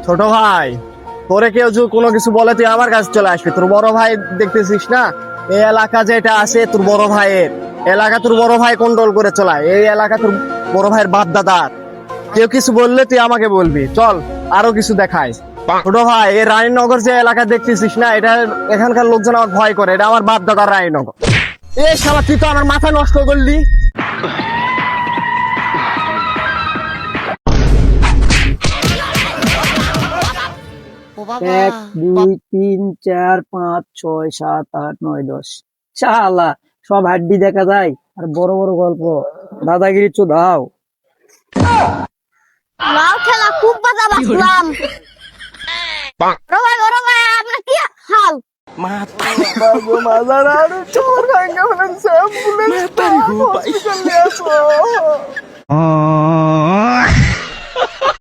ছোট ভাই, তোরে কেউ যদি কোনো কিছু বলে তুই আমার কাছে চলে আসবি। তোর বড় ভাই দেখতেছিস না, এই এলাকা যেটা আছে তোর বড় ভাইয়ের এলাকা, তোর বড় ভাই কন্ট্রোল করে চলায় এই এলাকা, তোর বড় ভাইয়ের বাপ দাদার। কেউ কিছু বললে তুই আমাকে বলবি। চল আরো কিছু দেখাই। ছোট ভাই, এই রানীনগর যে এলাকা দেখতেছিস না, এটা এখানকার লোকজন আমার ভয় করে। এটা আমার বাপ দাদার রানীনগর। এই শালা, তুই তো আমার মাথা নষ্ট করলি। ও বাবা, 1 2 3 4 5 6 7 8 9 10। শালা সব হাড্ডি দেখা যায় আর বড় বড় গল্প, দাদাগিরি চোদাও। লাউ খেলা খুব মজা বাসলাম। বড় ভাই আপনার কি হাল? মাজার আর চোর ভাঙ্গা ফেলেছে, অ্যাম্বুলেন্স হসপিটালে আসো।